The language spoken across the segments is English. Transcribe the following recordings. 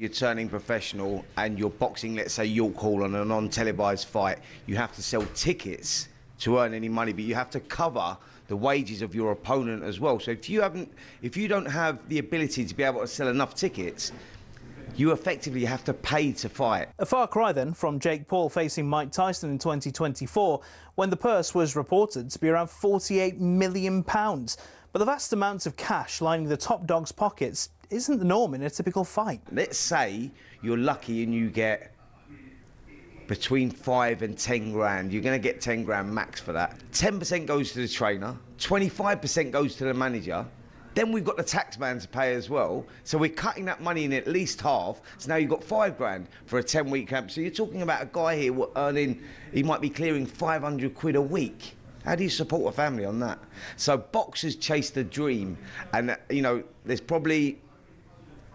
You're turning professional and you're boxing, let's say, York Hall on a non-televised fight. You have to sell tickets to earn any money, but you have to cover the wages of your opponent as well. So if you don't have the ability to be able to sell enough tickets, you effectively have to pay to fight. A far cry then from Jake Paul facing Mike Tyson in 2024, when the purse was reported to be around £48 million. But the vast amounts of cash lining the top dog's pockets isn't the norm in a typical fight. Let's say you're lucky and you get between 5 and 10 grand. You're going to get 10 grand max for that. 10% goes to the trainer, 25% goes to the manager. Then we've got the tax man to pay as well. So we're cutting that money in at least half. So now you've got 5 grand for a 10-week camp. So you're talking about a guy here earning, he might be clearing 500 quid a week. How do you support a family on that? So boxers chase the dream. And, you know, there's probably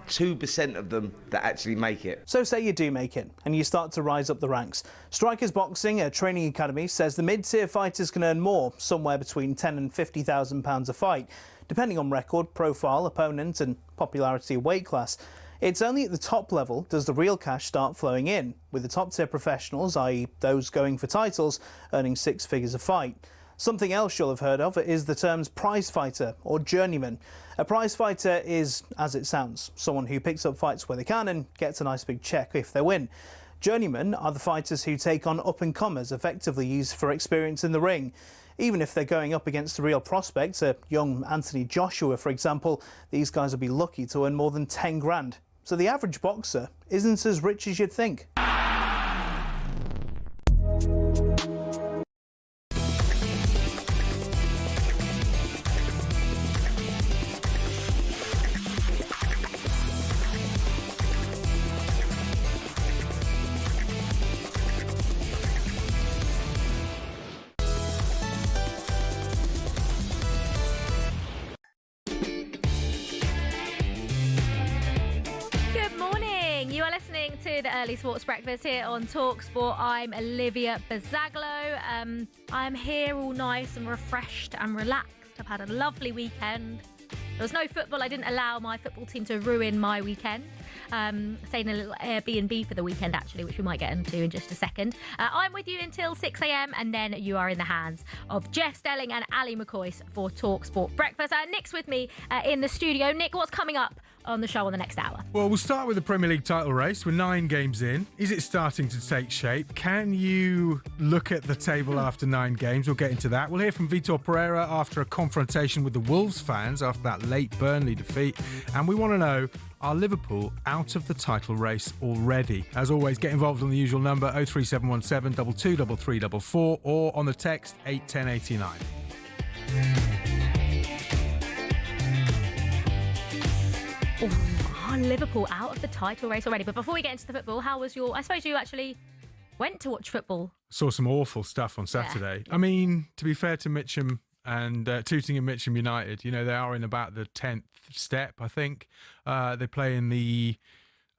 2% of them that actually make it. So say you do make it and you start to rise up the ranks. Strikers Boxing, a training academy, says the mid-tier fighters can earn more, somewhere between £10,000 and £50,000 a fight, depending on record, profile, opponent and popularity of weight class. It's only at the top level does the real cash start flowing in, with the top-tier professionals, i.e. those going for titles, earning 6 figures a fight. Something else you'll have heard of is the terms prize fighter or journeyman. A prize fighter is, as it sounds, someone who picks up fights where they can and gets a nice big check if they win. Journeymen are the fighters who take on up-and-comers, effectively used for experience in the ring. Even if they're going up against the real prospects, a young Anthony Joshua, for example, these guys will be lucky to earn more than 10 grand. So the average boxer isn't as rich as you'd think. The early sports breakfast here on talkSPORT. I'm Olivia Buzaglo. I'm here all nice and refreshed and relaxed. I've had a lovely weekend. There was no football. I didn't allow my football team to ruin my weekend. Stayed in a little Airbnb for the weekend, actually, which we might get into in just a second. I'm with you until 6 a.m. and then you are in the hands of Jeff Stelling and Ali McCoy for talkSPORT breakfast. Nick's with me in the studio. Nick, what's coming up on the show on the next hour? Well, we'll start with the Premier League title race. We're 9 games in. Is it starting to take shape? Can you look at the table after 9 games? We'll get into that. We'll hear from Vitor Pereira after a confrontation with the Wolves fans after that late Burnley defeat. And we want to know, are Liverpool out of the title race already? As always, get involved on the usual number 03717 223344 or on the text 81089. Oh, Liverpool out of the title race already. But before we get into the football, how was your... I suppose you actually went to watch football. Saw some awful stuff on Saturday. Yeah. I mean, to be fair to Mitcham and Tooting and Mitcham United, you know, they are in about the 10th step, I think. They play in the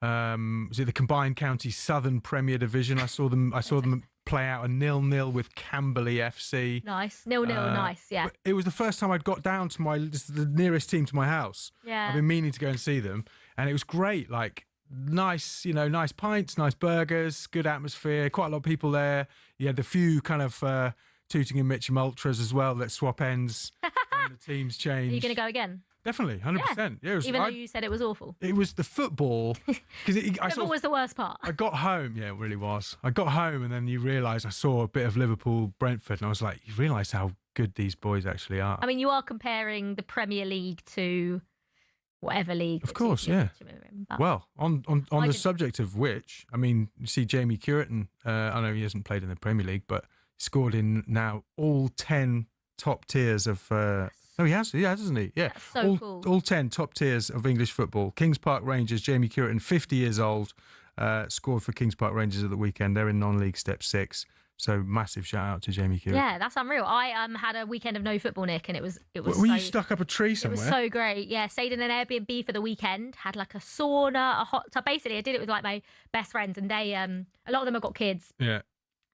the Combined Counties Southern Premier Division. I saw them play out a 0-0 with Camberley FC. Nice. 0-0, nice, yeah. It was the first time I'd got down to the nearest team to my house. Yeah. I've been meaning to go and see them, and it was great. Like, nice, you know, nice pints, nice burgers, good atmosphere, quite a lot of people there. You had the few kind of Tooting and Mitcham ultras as well that swap ends when the teams change. Are you going to go again? Definitely, 100%. Yeah, even though you said it was awful. It was the football. Football was the worst part. I got home. Yeah, it really was. I got home and then you realise I saw a bit of Liverpool, Brentford, and I was like, you realise how good these boys actually are. I mean, you are comparing the Premier League to whatever league. Of course, yeah. Well, on the subject of which, I mean, you see Jamie Curtin, I know he hasn't played in the Premier League, but scored in now all 10 top tiers of... No, he has, hasn't he? Yeah. That's so cool. All 10 top tiers of English football. Kings Park Rangers, Jamie Curtin, 50 years old, scored for Kings Park Rangers at the weekend. They're in non-league step 6. So massive shout out to Jamie Curtin. Yeah, that's unreal. I had a weekend of no football, Nick, and it was. Were you stuck up a tree somewhere? It was so great. Yeah, stayed in an Airbnb for the weekend. Had like a sauna, a hot tub. Basically, I did it with like my best friends, and they a lot of them have got kids. Yeah.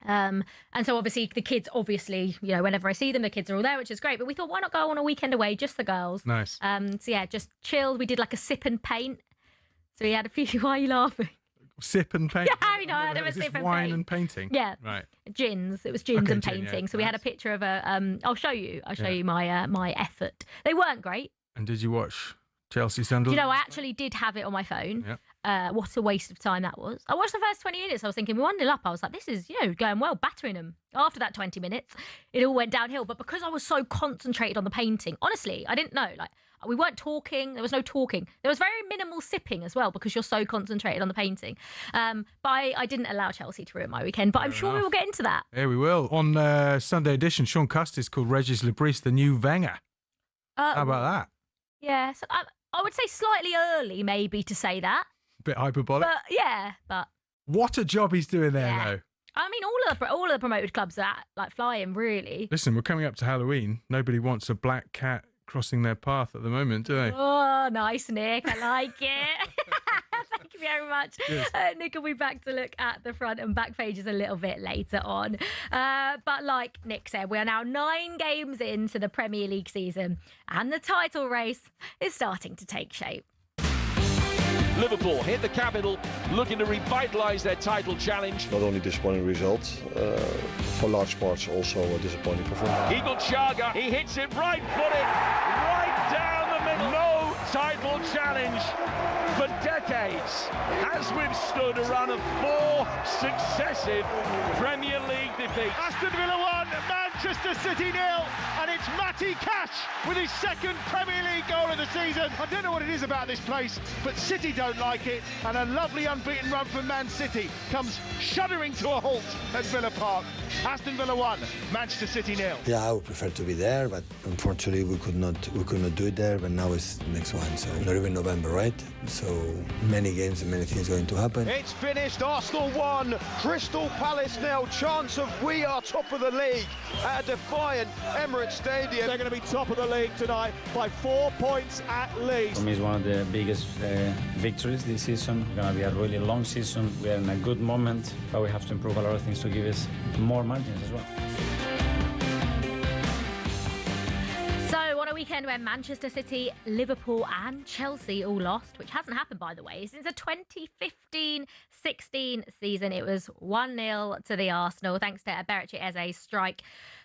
And so obviously the kids, you know, whenever I see them, the kids are all there, which is great. But we thought, why not go on a weekend away, just the girls? Nice. So yeah, just chilled. We did like a sip and paint. So he had a few. Why are you laughing? Sip and paint. Yeah, I know. I had a Is this sip and wine paint. and painting? Yeah. Right. Gins. It was gins Okay, and gin, painting. yeah. So we had a Nice. picture of a. I'll show you. My effort. They weren't great. And did you watch Chelsea Do Sunderland? you know, I actually did have it on my phone. Yeah. What a waste of time that was. I watched the first 20 minutes. I was thinking, we're 1-0 up. I was like, this is, going well, battering them. After that 20 minutes, it all went downhill. But because I was so concentrated on the painting, honestly, I didn't know. Like, we weren't talking. There was no talking. There was very minimal sipping as well because you're so concentrated on the painting. But I didn't allow Chelsea to ruin my weekend. But I'm sure we will get into that. Yeah, we will. On Sunday edition, Sean Custis called Regis Lebris the new Wenger. How about that? Yeah. So I would say slightly early, maybe, to say that. Bit hyperbolic. But yeah, but What a job he's doing there, Yeah. though. I mean, all of the promoted clubs are like flying, really. Listen, we're coming up to Halloween. Nobody wants a black cat crossing their path at the moment, do they? Oh, nice, Nick. I like it. Thank you very much. Yes. Nick will be back to look at the front and back pages a little bit later on. But like Nick said, we are now 9 games into the Premier League season and the title race is starting to take shape. Liverpool hit the capital, looking to revitalise their title challenge. Not only disappointing results, for large parts also a disappointing performance. Eagle Chaga, he hits it right-footed, right down the middle. No title challenge for decades has withstood a run of 4 successive Premier League defeats. Aston Villa 1, Manchester City 0, and it's Matty Cash with his second Premier League goal of the season. I don't know what it is about this place, but City don't like it, and a lovely unbeaten run from Man City comes shuddering to a halt at Villa Park. Aston Villa 1, Manchester City 0. Yeah, I would prefer to be there, but unfortunately we could not do it there. But now it's the next one, so not even November, right? So many games and many things going to happen. It's finished. Arsenal 1, Crystal Palace 0. Chance of we are top of the league at a defiant Emirates Stadium. They're going to be top of the league tonight by 4 points at least. For me, it's one of the biggest victories this season. It's going to be a really long season. We are in a good moment, but we have to improve a lot of things to give us more margins as well. So on a weekend where Manchester City, Liverpool and Chelsea all lost, which hasn't happened, by the way, since the 2015-16 season. It was 1-0 to the Arsenal, thanks to Eberechi Eze's strike.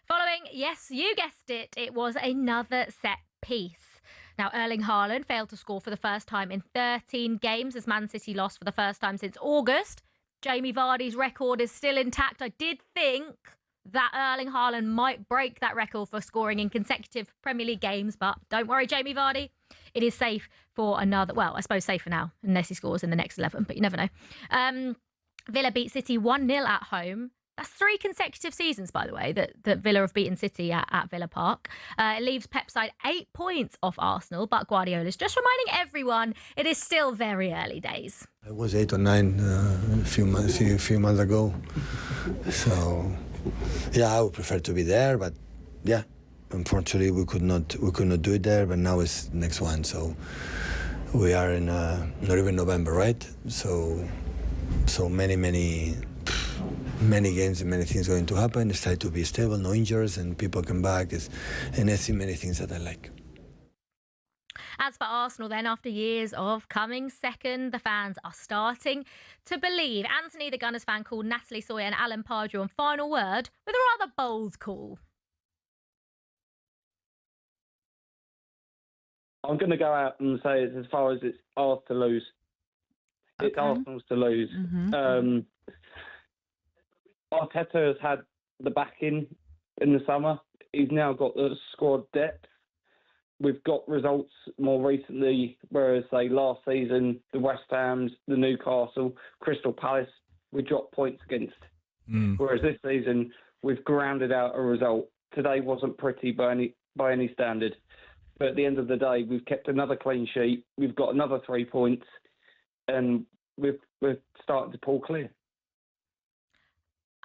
Following, yes, you guessed it, it was another set piece. Now, Erling Haaland failed to score for the first time in 13 games as Man City lost for the first time since August. Jamie Vardy's record is still intact. I did think that Erling Haaland might break that record for scoring in consecutive Premier League games, but don't worry, Jamie Vardy. It is safe for another, well, I suppose safe for now, unless he scores in the next 11, but you never know. Villa beat City 1-0 at home. That's 3 consecutive seasons, by the way, that Villa have beaten City at Villa Park. It leaves Pep's side 8 points off Arsenal, but Guardiola's just reminding everyone it is still very early days. I was 8 or 9 a few months ago, so yeah, I would prefer to be there, but yeah, unfortunately we could not do it there. But now it's the next one, so we are in not even November, right? So many games and many things going to happen. It's try to be stable, no injuries, and people come back. And I see many things that I like. As for Arsenal, then, after years of coming second, the fans are starting to believe. Anthony, the Gunners fan, called Natalie Sawyer and Alan Pardew on Final Word with a rather bold call. I'm going to go out and say it's as far as it's ours to lose. Okay. It's Arsenal's to lose. Mm-hmm. Arteta has had the backing in the summer. He's now got the squad depth. We've got results more recently, whereas, say, last season, the West Hams, the Newcastle, Crystal Palace, we dropped points against. Whereas this season, we've grounded out a result. Today wasn't pretty by any standard. But at the end of the day, we've kept another clean sheet. We've got another 3 points, and we're starting to pull clear.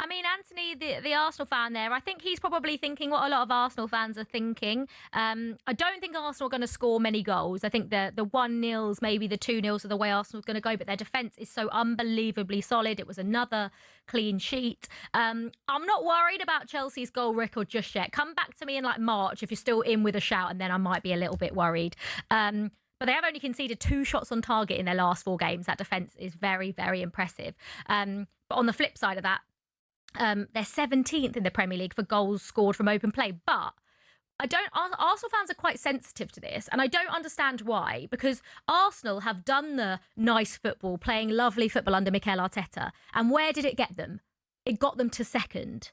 I mean, Anthony, the Arsenal fan there, I think he's probably thinking what a lot of Arsenal fans are thinking. I don't think Arsenal are going to score many goals. I think the 1-0s, maybe the 2-0s are the way Arsenal's going to go, but their defence is so unbelievably solid. It was another clean sheet. I'm not worried about Chelsea's goal record just yet. Come back to me in like March if you're still in with a shout, and then I might be a little bit worried. but they have only conceded 2 shots on target in their last 4 games. That defence is very, very impressive. But on the flip side of that, they're 17th in the Premier League for goals scored from open play. But Arsenal fans are quite sensitive to this, and I don't understand why, because Arsenal have done the nice football, playing lovely football under Mikel Arteta. And where did it get them? It got them to 2nd.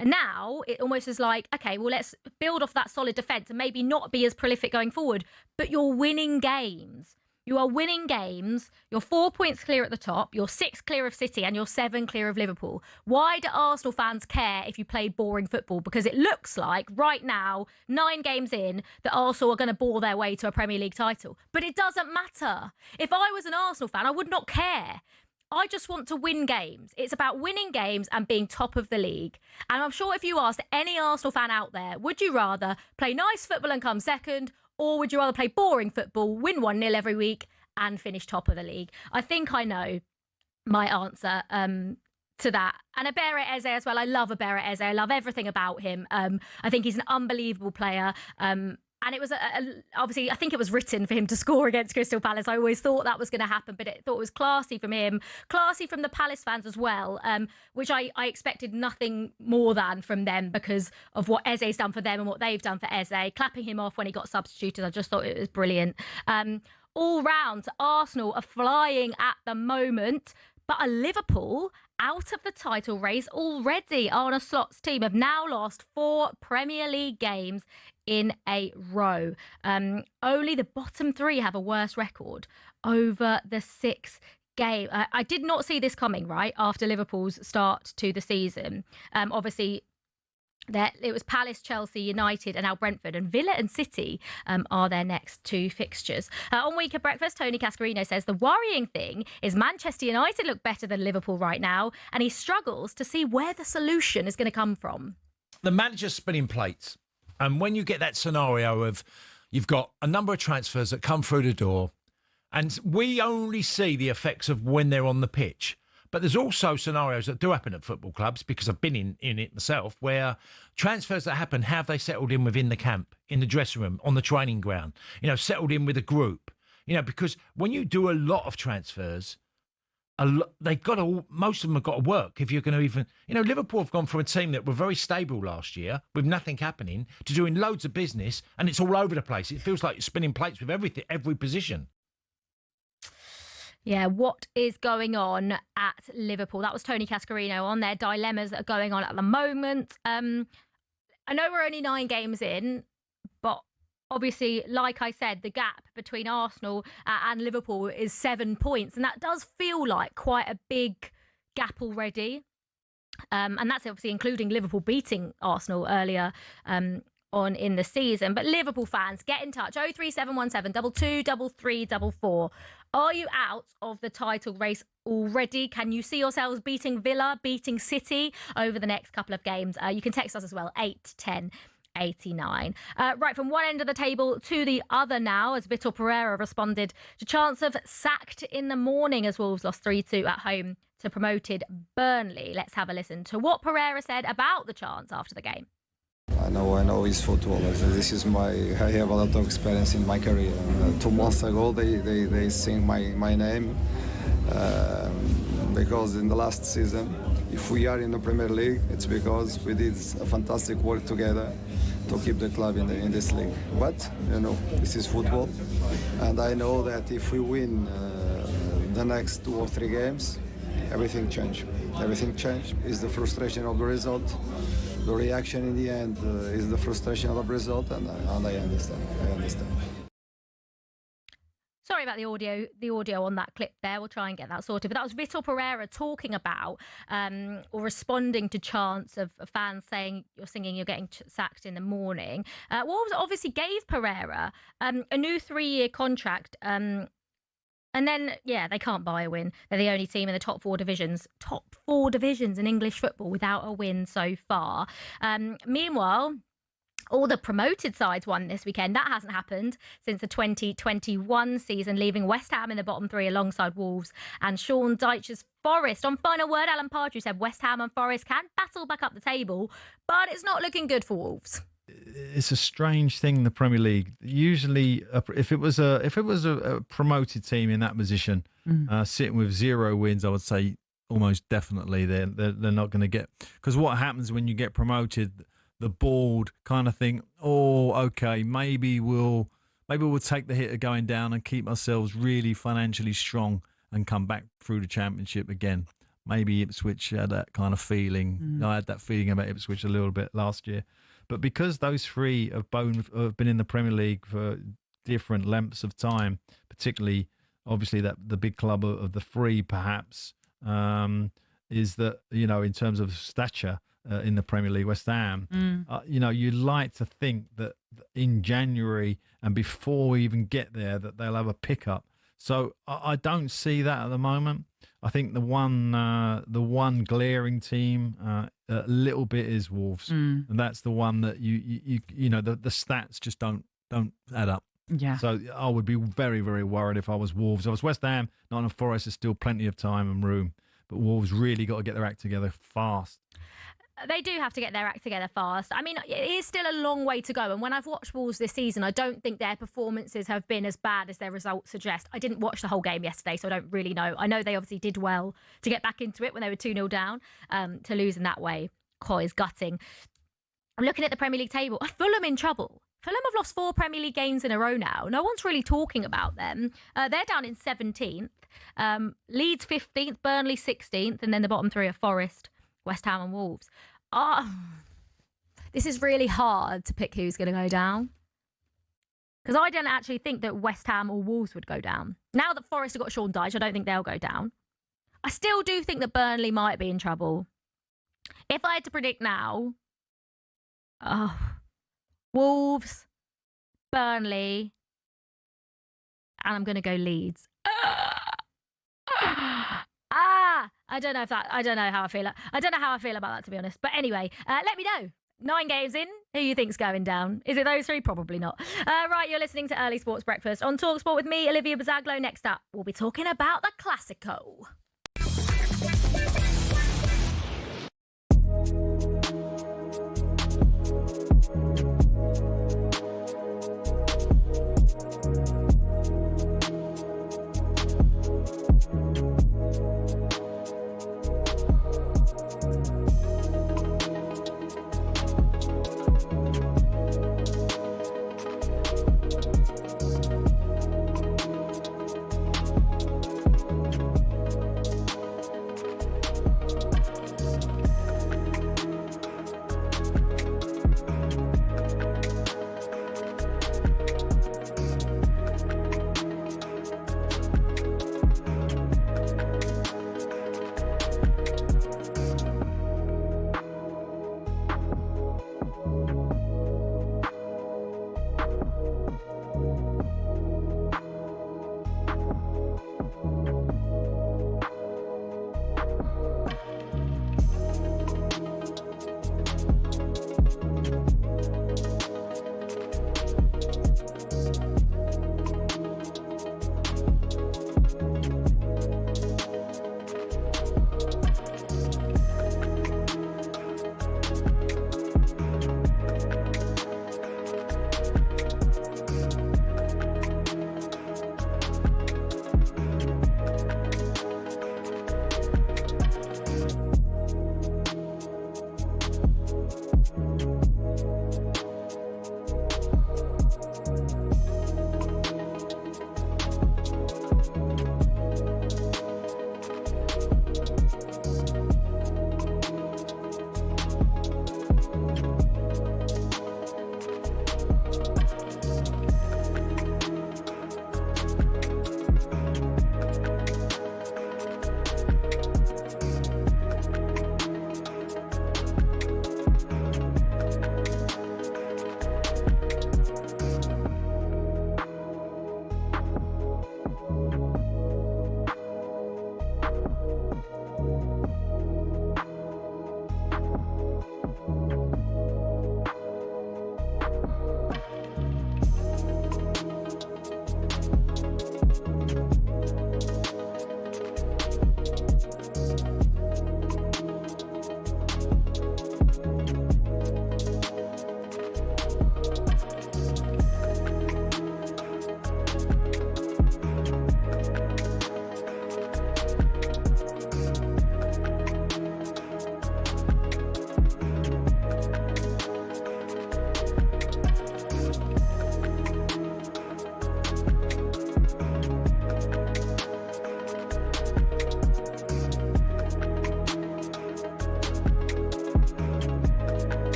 And now it almost is like, okay, well, let's build off that solid defence and maybe not be as prolific going forward. But you're winning games. You are winning games. You're 4 points clear at the top. You're 6 clear of City and you're 7 clear of Liverpool. Why do Arsenal fans care if you play boring football? Because it looks like right now, 9 games in, that Arsenal are going to bore their way to a Premier League title. But it doesn't matter. If I was an Arsenal fan, I would not care. I just want to win games. It's about winning games and being top of the league. And I'm sure if you asked any Arsenal fan out there, would you rather play nice football and come 2nd, or would you rather play boring football, win 1-0 every week and finish top of the league? I think I know my answer to that. And Abere Eze as well. I love Abere Eze. I love everything about him. I think he's an unbelievable player. And it was obviously, I think it was written for him to score against Crystal Palace. I always thought that was going to happen, but I thought it was classy from him, classy from the Palace fans as well, which I expected nothing more than from them because of what Eze's done for them and what they've done for Eze. Clapping him off when he got substituted, I just thought it was brilliant. All round, Arsenal are flying at the moment, but are Liverpool out of the title race already? Arne Slot's team have now lost 4 Premier League games in a row. Only the bottom 3 have a worse record over the 6 game. I did not see this coming, right, after Liverpool's start to the season. Obviously, it was Palace, Chelsea, United and now Brentford, and Villa and City are their next 2 fixtures. On Week at Breakfast, Tony Cascarino says the worrying thing is Manchester United look better than Liverpool right now, and he struggles to see where the solution is going to come from. The manager's spinning plates. And when you get that scenario of you've got a number of transfers that come through the door, and we only see the effects of when they're on the pitch. But there's also scenarios that do happen at football clubs, because I've been in it myself, where transfers that happen, have they settled in within the camp, in the dressing room, on the training ground, settled in with a group, because when you do a lot of transfers, most of them have got to work if you're going to even, Liverpool have gone from a team that were very stable last year with nothing happening to doing loads of business, and it's all over the place. It feels like you're spinning plates with everything, every position. Yeah, what is going on at Liverpool? That was Tony Cascarino on their dilemmas that are going on at the moment. I know we're only 9 games in, but obviously, like I said, the gap between Arsenal and Liverpool is 7 points. And that does feel like quite a big gap already. And that's obviously including Liverpool beating Arsenal earlier on in the season. But Liverpool fans, get in touch. 03717 22 33 Are you out of the title race already? Can you see yourselves beating Villa, beating City over the next couple of games? You can text us as well, 81089. Right, from one end of the table to the other now, as Vitor Pereira responded to chance of sacked in the morning as Wolves lost 3-2 at home to promoted Burnley. Let's have a listen to what Pereira said about the chance after the game. I know it's football. I have a lot of experience in my career. 2 months ago, they sing my name because in the last season, if we are in the Premier League, it's because we did a fantastic work together to keep the club in this league. But this is football, and I know that if we win the next 2 or 3 games, everything change. Everything change is the frustration of the result. The reaction in the end is the frustration of the result, and I understand. Sorry about the audio on that clip there. We'll try and get that sorted. But that was Vitor Pereira talking about or responding to chants of fans saying you're singing, you're getting sacked in the morning. Wolves obviously gave Pereira a new 3-year contract. And then, they can't buy a win. They're the only team in the top 4 divisions in English football without a win so far. Meanwhile, all the promoted sides won this weekend. That hasn't happened since the 2021 season, leaving West Ham in the bottom 3 alongside Wolves and Sean Dyche's Forest. On Final Word, Alan Pardew said West Ham and Forest can battle back up the table, but it's not looking good for Wolves. it's a strange thing, the Premier League. Usually, if it was a promoted team in that position, sitting with 0 wins, I would say almost definitely they're not going to get. Because what happens when you get promoted, the board kind of think, oh, okay, maybe we'll take the hit of going down and keep ourselves really financially strong and come back through the Championship again. Maybe Ipswich had that kind of feeling. I had that feeling about Ipswich a little bit last year. But because those three have been in the Premier League for different lengths of time, particularly, obviously, that the big club of the three, perhaps, is that, in terms of stature in the Premier League, West Ham, you'd like to think that in January and before we even get there, that they'll have a pickup. So I don't see that at the moment. I think the one glaring team a little bit is Wolves, and that's the one that the stats just don't add up. Yeah. So I would be very, very worried if I was Wolves. If I was West Ham, Nottingham Forest, there's still plenty of time and room, but Wolves really got to get their act together fast. They do have to get their act together fast. I mean, it is still a long way to go. And when I've watched Wolves this season, I don't think their performances have been as bad as their results suggest. I didn't watch the whole game yesterday, so I don't really know. I know they obviously did well to get back into it when they were 2-0 down. To lose in that way, is gutting. I'm looking at the Premier League table. Fulham in trouble. Fulham have lost 4 Premier League games in a row now. No one's really talking about them. They're down in 17th. Leeds 15th, Burnley 16th, and then the bottom 3 are Forest, West Ham and Wolves. This is really hard to pick who's going to go down. Because I don't actually think that West Ham or Wolves would go down. Now that Forest have got Sean Dyche, I don't think they'll go down. I still do think that Burnley might be in trouble. If I had to predict now, Wolves, Burnley, and I'm going to go Leeds. I don't know how I feel. I don't know how I feel about that, to be honest. But anyway, let me know. 9 games in, who you think's going down? Is it those 3? Probably not. Right, you're listening to Early Sports Breakfast on talkSPORT with me, Olivia Buzaglo. Next up, we'll be talking about the Clásico.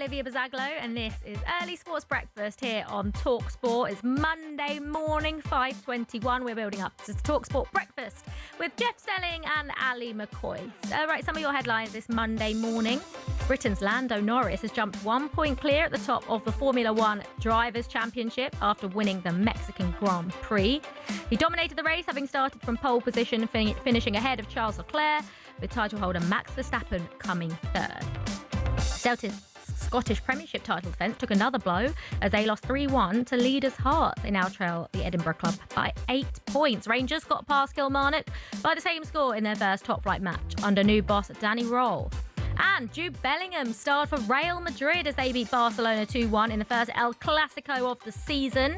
Olivia Buzaglo, and this is Early Sports Breakfast here on talkSPORT. It's Monday morning, 5:21. We're building up to talkSPORT Breakfast with Jeff Stelling and Ali McCoy. Right, some of your headlines this Monday morning. Britain's Lando Norris has jumped 1 point clear at the top of the Formula One Drivers' Championship after winning the Mexican Grand Prix. He dominated the race, having started from pole position, finishing ahead of Charles Leclerc, with title holder Max Verstappen coming third. Celtic's Scottish Premiership title defence took another blow as they lost 3-1 to leaders Hearts. They now trail the Edinburgh club by 8 points. Rangers got past Kilmarnock by the same score in their first top-flight match under new boss Danny Roll. And Jude Bellingham starred for Real Madrid as they beat Barcelona 2-1 in the first El Clásico of the season.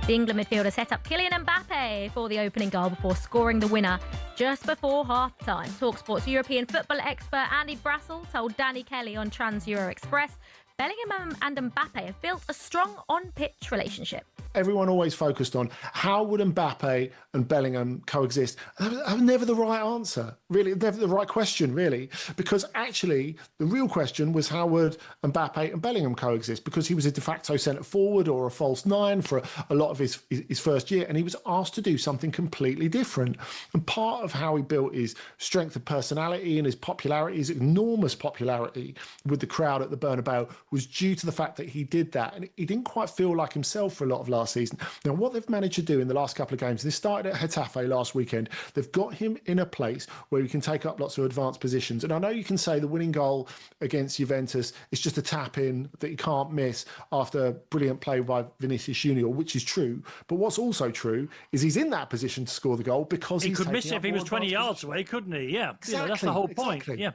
The England midfielder set up Kylian Mbappe for the opening goal before scoring the winner just before half-time. talkSPORT's European football expert Andy Brassel told Danny Kelly on Trans-Euro Express Bellingham and Mbappe have built a strong on-pitch relationship. Everyone always focused on how would Mbappe and Bellingham coexist. That was never the right answer, really, never the right question, really, because actually the real question was how would Mbappe and Bellingham coexist, because he was a de facto centre forward or a false nine for a lot of his first year, and he was asked to do something completely different. And part of how he built his strength of personality and his popularity, his enormous popularity with the crowd at the Bernabeu, was due to the fact that he did that, and he didn't quite feel like himself for a lot of last season. Now, what they've managed to do in the last couple of games, this started at Getafe last weekend, they've got him in a place where he can take up lots of advanced positions. And I know you can say the winning goal against Juventus is just a tap-in that he can't miss after brilliant play by Vinicius Junior, which is true. But what's also true is he's in that position to score the goal because he could miss it if he was 20 yards away, couldn't he? Yeah, exactly, that's the whole point. Exactly. Yeah,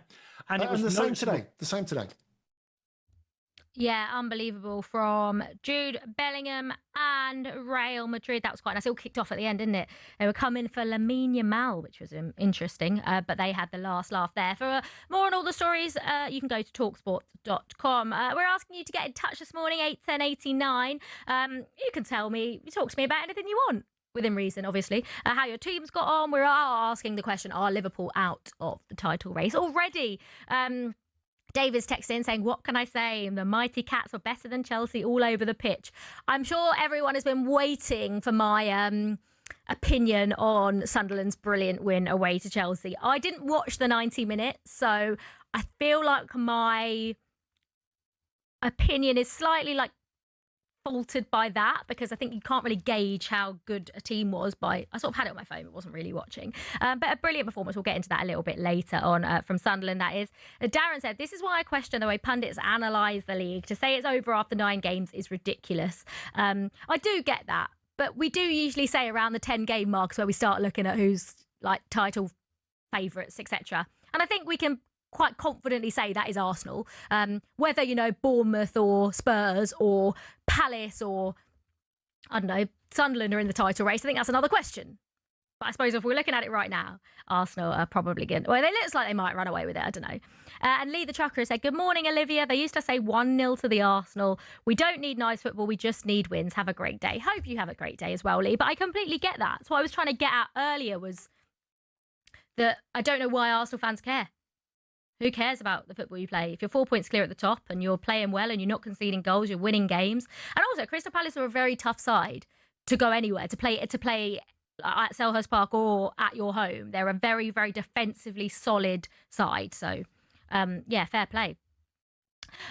and it was the same today. The same today. Yeah, unbelievable from Jude Bellingham and Real Madrid. That was quite nice. It all kicked off at the end, didn't it? They were coming for Lamine Yamal, which was interesting, but they had the last laugh there. For more on all the stories, you can go to talksport.com. We're asking you to get in touch this morning, 81089. You can talk to me about anything you want. Within reason, obviously. How your team's got on. We're asking the question, are Liverpool out of the title race already? David's texting in saying, what can I say? The mighty Cats were better than Chelsea all over the pitch. I'm sure everyone has been waiting for my opinion on Sunderland's brilliant win away to Chelsea. I didn't watch the 90 minutes, so I feel like my opinion is slightly faltered by that, because I think you can't really gauge how good a team was by, I sort of had it on my phone, but wasn't really watching. But a brilliant performance. We'll get into that a little bit later on from Sunderland, that is. Darren said, this is why I question the way pundits analyse the league. To say it's over after 9 games is ridiculous. I do get that, but we do usually say around the 10-game marks where we start looking at who's title favourites, etc. And I think we can quite confidently say that is Arsenal. Whether, Bournemouth or Spurs or Palace or, I don't know, Sunderland are in the title race, I think that's another question. But I suppose if we're looking at it right now, Arsenal are probably going to... Well, it looks like they might run away with it, I don't know. And Lee the Trucker said, good morning, Olivia. They used to say 1-0 to the Arsenal. We don't need nice football, we just need wins. Have a great day. Hope you have a great day as well, Lee. But I completely get that. So what I was trying to get at earlier was that I don't know why Arsenal fans care. Who cares about the football you play? If you're 4 points clear at the top and you're playing well and you're not conceding goals, you're winning games. And also, Crystal Palace are a very tough side to go anywhere, to play at Selhurst Park or at your home. They're a very, very defensively solid side. So, fair play.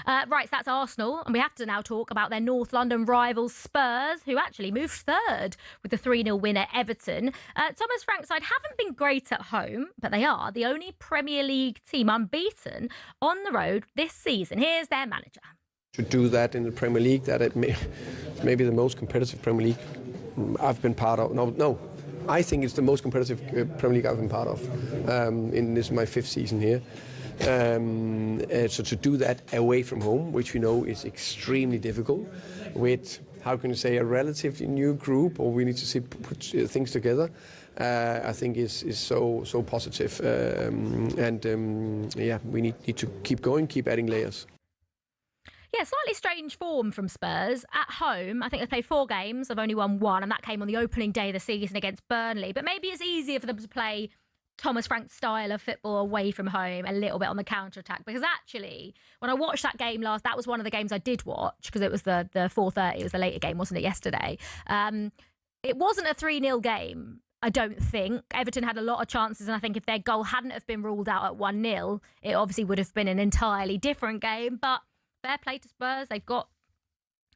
Right, so that's Arsenal, and we have to now talk about their North London rivals Spurs, who actually moved third with the 3-0 win at Everton. Thomas Frank's side haven't been great at home, but they are the only Premier League team unbeaten on the road this season. Here's their manager. To do that in the Premier League, it's maybe the most competitive Premier League I've been part of. No, I think it's the most competitive Premier League I've been part of. In this my 5th season here. So to do that away from home, which we know is extremely difficult, with, how can you say, a relatively new group, or we need to put things together, I think is so positive. We need to keep going, keep adding layers. Yeah, slightly strange form from Spurs. At home, I think they played 4 games. They've only won 1, and that came on the opening day of the season against Burnley. But maybe it's easier for them to play Thomas Frank's style of football away from home, a little bit on the counter-attack. Because actually, when I watched that game last, that was one of the games I did watch, because it was the 4:30, it was the later game, wasn't it, yesterday? It wasn't a 3-0 game, I don't think. Everton had a lot of chances, and I think if their goal hadn't have been ruled out at 1-0, it obviously would have been an entirely different game. But fair play to Spurs. They've got,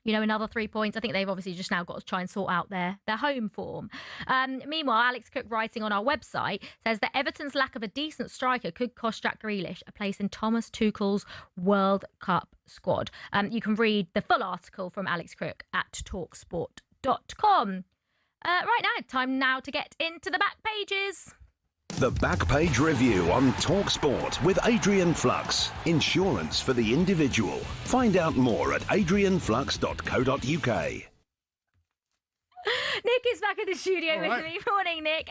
another 3 points. I think they've obviously just now got to try and sort out their home form. Meanwhile, Alex Cook, writing on our website, says that Everton's lack of a decent striker could cost Jack Grealish a place in Thomas Tuchel's World Cup squad. You can read the full article from Alex Cook at talksport.com. Right now, time now to get into the back pages. The Back Page Review on talkSPORT with Adrian Flux. Insurance for the individual. Find out more at adrianflux.co.uk. Nick is back in the studio with me. Morning, Nick.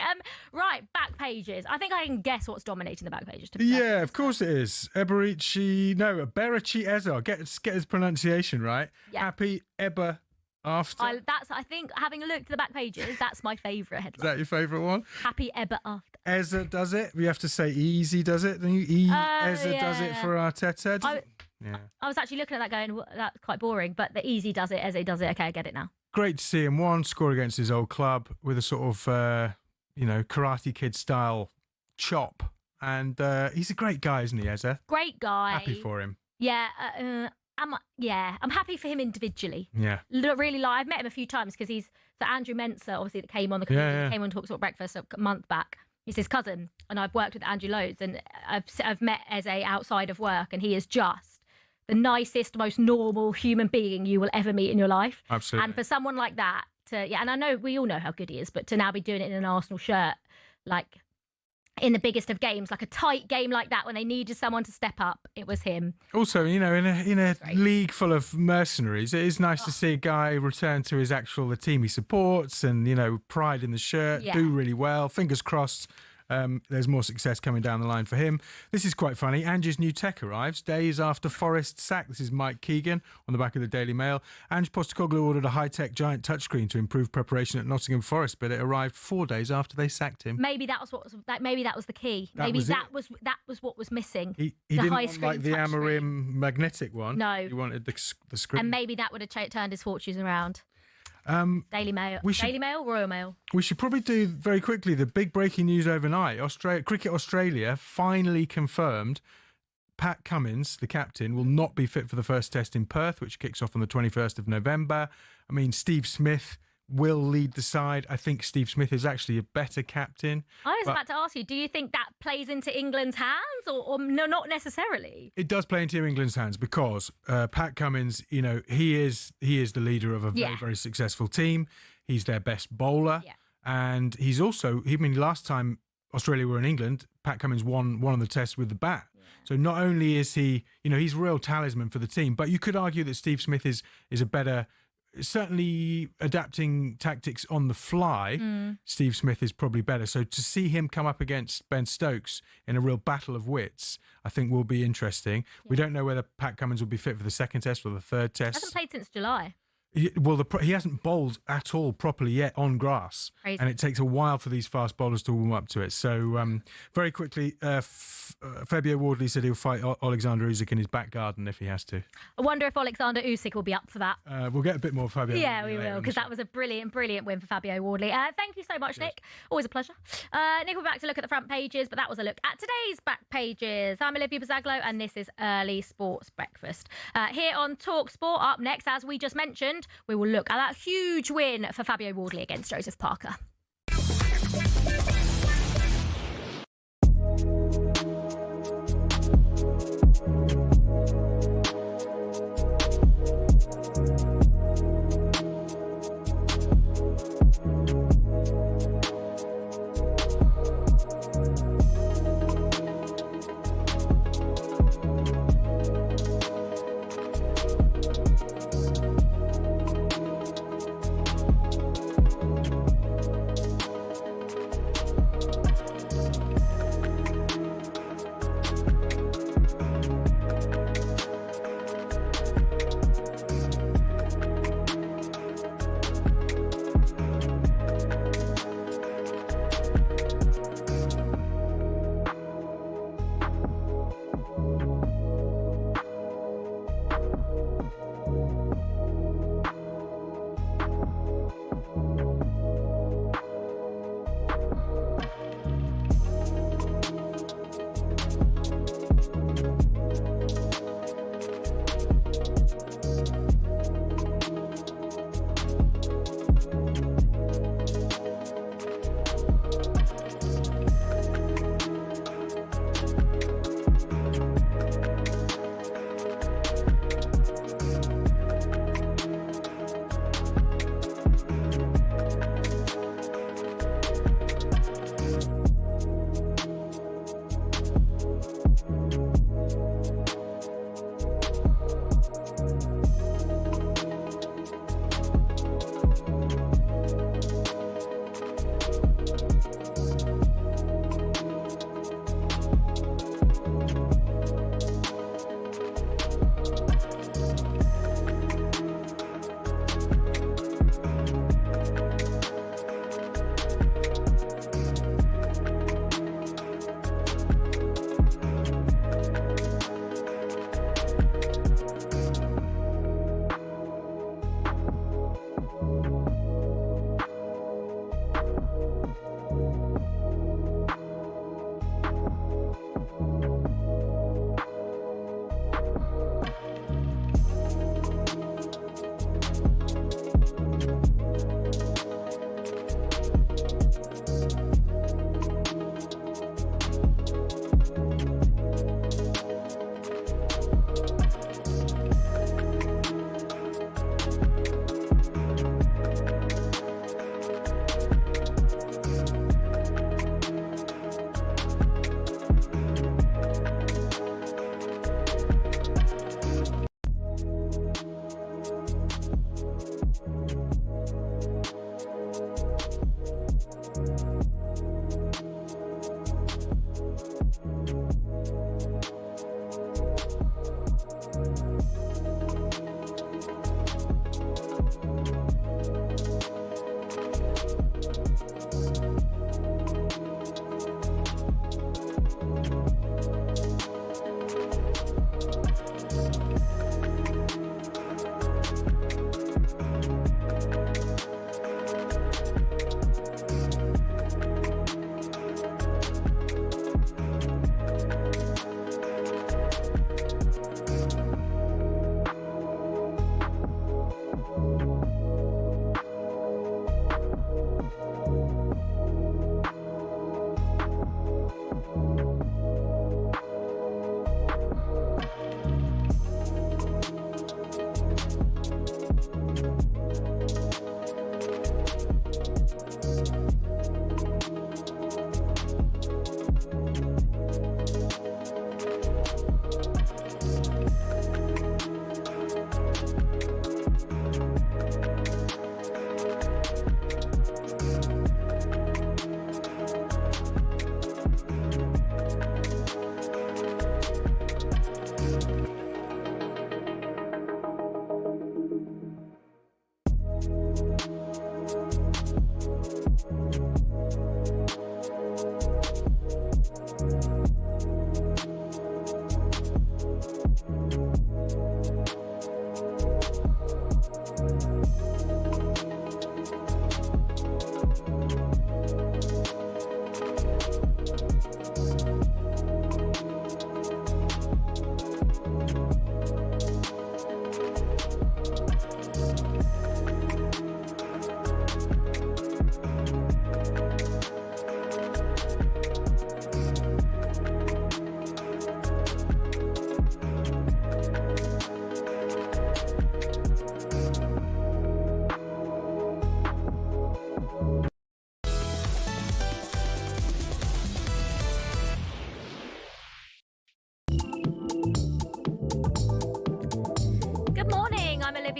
Right, back pages. I think I can guess what's dominating the back pages. Yeah, of course it is. Berici Eza. Get his pronunciation right. Yeah. Happy Eber After. I think, having looked at the back pages, that's my favourite headline. Is that your favourite one? Happy Eber After. Eza does it. We have to say Easy does it. Then Eza does it for Arteta. I was actually looking at that going, well, that's quite boring, but the Easy does it, Eze does it. Okay, I get it now. Great to see him score against his old club with a sort of, Karate Kid style chop. And he's a great guy, isn't he, Eze? Great guy. Happy for him. Yeah, I'm happy for him individually. Yeah. Really, I've met him a few times because he's Andrew Mensah, obviously, that came on the community, came on talkSPORT Breakfast a month back. He's his cousin, and I've worked with Andrew loads, and I've met Eze outside of work, and he is just the nicest, most normal human being you will ever meet in your life. Absolutely. And for someone like that and I know we all know how good he is, but to now be doing it in an Arsenal shirt, like in the biggest of games, like a tight game like that, when they needed someone to step up, it was him. Also, in a league full of mercenaries, it is nice to see a guy return to the team he supports, and pride in the shirt, do really well. Fingers crossed. There's more success coming down the line for him. This is quite funny. Ange's new tech arrives days after Forest's sack. This is Mike Keegan on the back of the Daily Mail. Ange Postecoglou ordered a high-tech giant touchscreen to improve preparation at Nottingham Forest, but it arrived 4 days after they sacked him. Maybe that was the key. That was what was missing. He didn't want like the Amarim magnetic one. No, he wanted the screen. And maybe that would have turned his fortunes around. Daily Mail, Royal Mail. We should probably do very quickly the big breaking news overnight. Cricket Australia finally confirmed Pat Cummins, the captain, will not be fit for the first test in Perth, which kicks off on the 21st of November. I mean, Steve Smith will lead the side. I think Steve Smith is actually a better captain. I was about to ask you, do you think that plays into England's hands or no, not necessarily? It does play into England's hands because Pat Cummins, he is the leader of a very, very successful team. He's their best bowler. Yeah. And he's also, last time Australia were in England, Pat Cummins won one of the tests with the bat. Yeah. So not only is he, he's a real talisman for the team, but you could argue that Steve Smith is a better, certainly adapting tactics on the fly. Steve Smith is probably better. So to see him come up against Ben Stokes in a real battle of wits, I think will be interesting. Yeah. We don't know whether Pat Cummins will be fit for the second test or the third test. He hasn't played since July. He hasn't bowled at all properly yet on grass. Crazy. And it takes a while for these fast bowlers to warm up to it. So very quickly, Fabio Wardley said he'll fight Alexander Usyk in his back garden if he has to. I wonder if Alexander Usyk will be up for that. We'll get a bit more Fabio. Yeah, we will, because that was a brilliant win for Fabio Wardley. Thank you so much, Nick. Always a pleasure. Nick, we're back to look at the front pages, but that was a look at today's back pages. I'm Olivia Buzaglo, and this is Early Sports Breakfast. Here on talkSPORT, up next, as we just mentioned, we will look at that huge win for Fabio Wardley against Joseph Parker.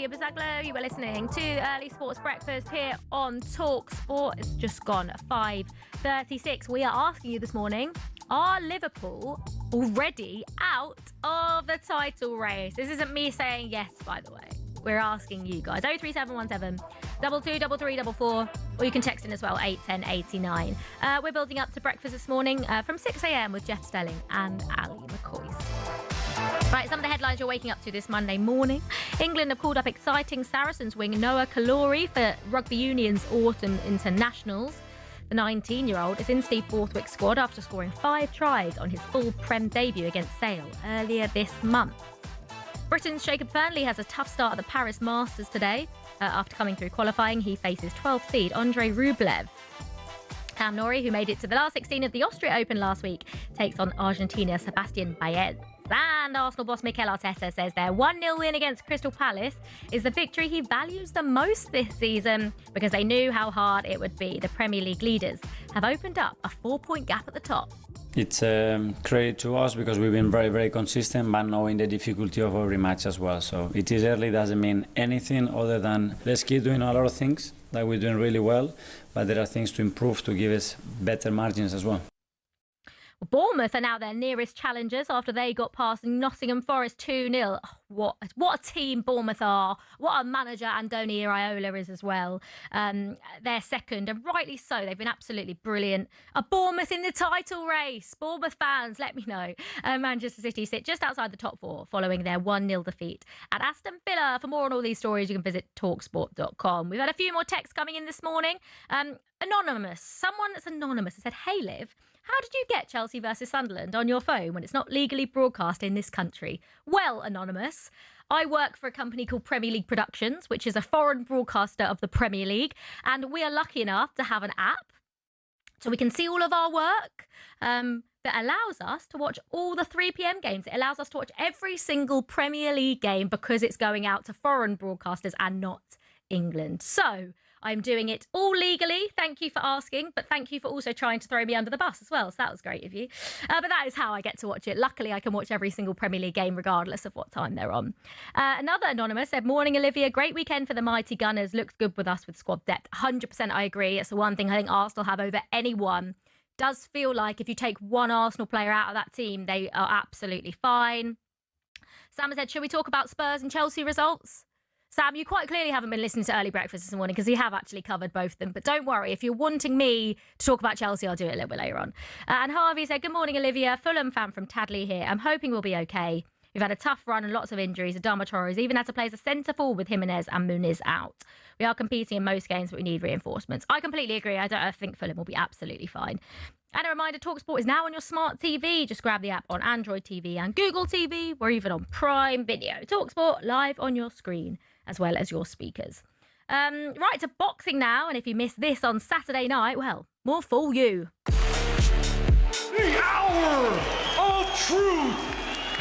Olivia Buzaglo. You were listening to Early Sports Breakfast here on talkSPORT. It's just gone 5:36. We are asking you this morning, are Liverpool already out of the title race? This isn't me saying yes, by the way. We're asking you guys. 03717 223344, or you can text in as well, 81089. We're building up to breakfast this morning from 6 a.m. with Jeff Stelling and Ali McCoy. Right, some of the headlines you're waking up to this Monday morning. England have called up exciting Saracens wing Noah Kalori for Rugby Union's autumn internationals. The 19-year-old is in Steve Borthwick's squad after scoring 5 tries on his full Prem debut against Sale earlier this month. Britain's Jacob Fernley has a tough start at the Paris Masters today. After coming through qualifying, he faces 12th seed Andrei Rublev. Cam Norrie, who made it to the last 16 of the Austria Open last week, takes on Argentina's Sebastian Baez. And Arsenal boss Mikel Arteta says their 1-0 win against Crystal Palace is the victory he values the most this season because they knew how hard it would be. The Premier League leaders have opened up a 4-point gap at the top. It's credit to us because we've been very, very consistent, but knowing the difficulty of every match as well. So it is early, doesn't mean anything other than let's keep doing a lot of things that we're doing really well, but there are things to improve to give us better margins as well. Bournemouth are now their nearest challengers after they got past Nottingham Forest 2-0. Oh, what a team Bournemouth are. What a manager Andoni Iraola is as well. They're second, and rightly so. They've been absolutely brilliant. Are Bournemouth in the title race? Bournemouth fans, let me know. Manchester City sit just outside the top 4 following their 1-0 defeat at Aston Villa. For more on all these stories, you can visit talksport.com. We've had a few more texts coming in this morning. Anonymous. Someone that's anonymous has said, "Hey Liv, how did you get Chelsea versus Sunderland on your phone when it's not legally broadcast in this country?" Well, Anonymous, I work for a company called Premier League Productions, which is a foreign broadcaster of the Premier League, and we are lucky enough to have an app so we can see all of our work that allows us to watch all the 3 p.m. games. It allows us to watch every single Premier League game because it's going out to foreign broadcasters and not England. So I'm doing it all legally. Thank you for asking, but thank you for also trying to throw me under the bus as well. So that was great of you. But that is how I get to watch it. Luckily, I can watch every single Premier League game regardless of what time they're on. Another anonymous said, "Morning, Olivia. Great weekend for the mighty Gunners. Looks good with us with squad depth." 100% I agree. It's the one thing I think Arsenal have over anyone. Does feel like if you take one Arsenal player out of that team, they are absolutely fine. Sam said, "Should we talk about Spurs and Chelsea results?" Sam, you quite clearly haven't been listening to Early Breakfast this morning because we have actually covered both of them. But don't worry, if you're wanting me to talk about Chelsea, I'll do it a little bit later on. And Harvey said, "Good morning, Olivia. Fulham fan from Tadley here. I'm hoping we'll be okay. We've had a tough run and lots of injuries. Adama Traore's even had to play as a centre-forward with Jimenez and Muniz out. We are competing in most games, but we need reinforcements." I completely agree. I think Fulham will be absolutely fine. And a reminder, talkSPORT is now on your smart TV. Just grab the app on Android TV and Google TV. We're even on Prime Video. talkSPORT live on your screen as well as your speakers. Right, to boxing now. And if you missed this on Saturday night, well, more fool you. The hour of truth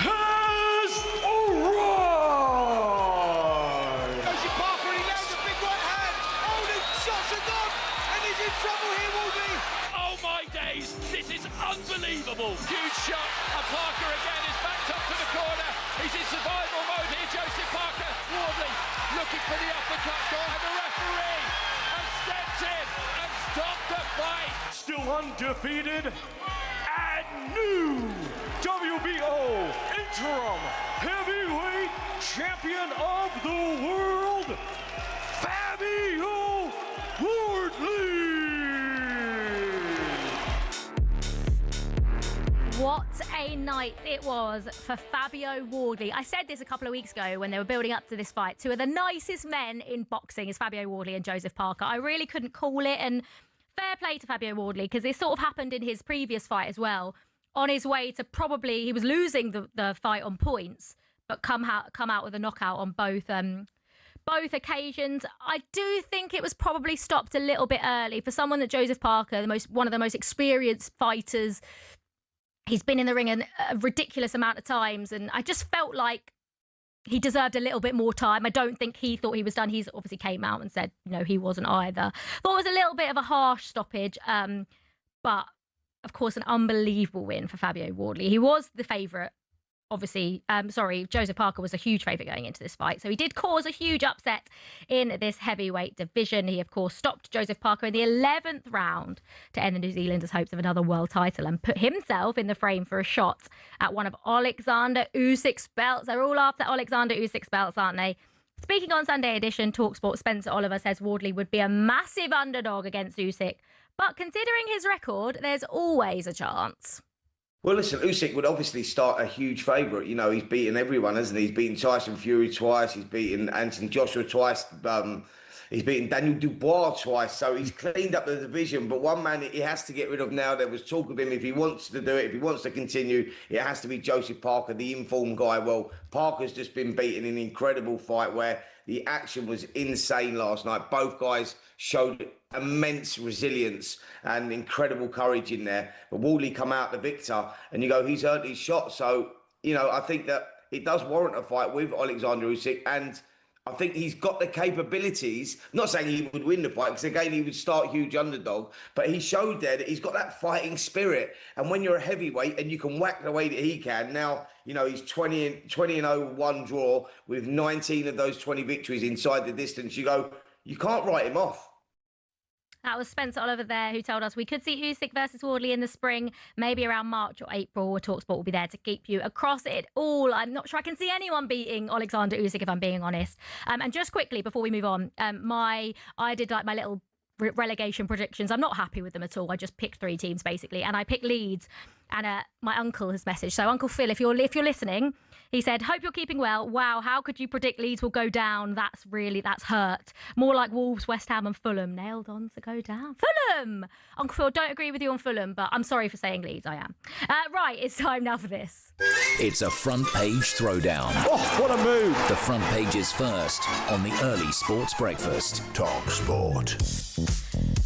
has arrived. Joseph Parker, he lands a big right hand. Oh, the shots are gone, and he's in trouble here, Wardley. Oh my days, this is unbelievable. Huge shot, and Parker again is backed up to the corner. He's in survival mode here, Joseph Parker. Wardley looking for the uppercut, and the referee has stepped in and stopped the fight. Still undefeated and new WBO interim heavyweight champion of the world, Fabio Wardley. What a night it was for Fabio Wardley. I said this a couple of weeks ago when they were building up to this fight. Two of the nicest men in boxing is Fabio Wardley and Joseph Parker. I really couldn't call it, and fair play to Fabio Wardley because it sort of happened in his previous fight as well. On his way to he was losing the fight on points, but come out with a knockout on both occasions. I do think it was probably stopped a little bit early for someone that Joseph Parker, one of the most experienced fighters. He's been in the ring a ridiculous amount of times, and I just felt like he deserved a little bit more time. I don't think he thought he was done. He's obviously came out and said, he wasn't either. Thought it was a little bit of a harsh stoppage, but of course, an unbelievable win for Fabio Wardley. He was the favourite obviously, Joseph Parker was a huge favourite going into this fight. So he did cause a huge upset in this heavyweight division. He, of course, stopped Joseph Parker in the 11th round to end the New Zealanders' hopes of another world title and put himself in the frame for a shot at one of Alexander Usyk's belts. They're all after Alexander Usyk's belts, aren't they? Speaking on Sunday edition, talkSPORT, Spencer Oliver says Wardley would be a massive underdog against Usyk. But considering his record, there's always a chance. Well, listen, Usyk would obviously start a huge favourite. You know, he's beaten everyone, hasn't he? He's beaten Tyson Fury twice. He's beaten Anthony Joshua twice. He's beaten Daniel Dubois twice. So he's cleaned up the division. But one man he has to get rid of now. There was talk of him. If he wants to do it, if he wants to continue, it has to be Joseph Parker, the informed guy. Well, Parker's just been beaten in an incredible fight where the action was insane last night. Both guys showed immense resilience and incredible courage in there. But Wardley come out the victor, and you go, he's earned his shot. So, you know, I think that it does warrant a fight with Alexander Usyk, and I think he's got the capabilities. Not saying he would win the fight, because again, he would start huge underdog, but he showed there that he's got that fighting spirit. And when you're a heavyweight and you can whack the way that he can, now, you know, he's 20-0, one draw with 19 of those 20 victories inside the distance. You go, you can't write him off. That was Spencer Oliver there, who told us we could see Usyk versus Wardley in the spring, maybe around March or April, where talkSPORT will be there to keep you across it all. I'm not sure I can see anyone beating Alexander Usyk, if I'm being honest. And just quickly, before we move on, I did like my little relegation predictions. I'm not happy with them at all. I just picked 3 teams, basically, and I picked Leeds. And my uncle has messaged. So Uncle Phil, if you're listening, he said, hope you're keeping well. Wow, how could you predict Leeds will go down? That's hurt. More like Wolves, West Ham and Fulham. Nailed on to go down. Fulham! Uncle Phil, don't agree with you on Fulham, but I'm sorry for saying Leeds, I am. Right, it's time now for this. It's a front page throwdown. Oh, what a move. The front page is first on the early sports breakfast. talkSPORT.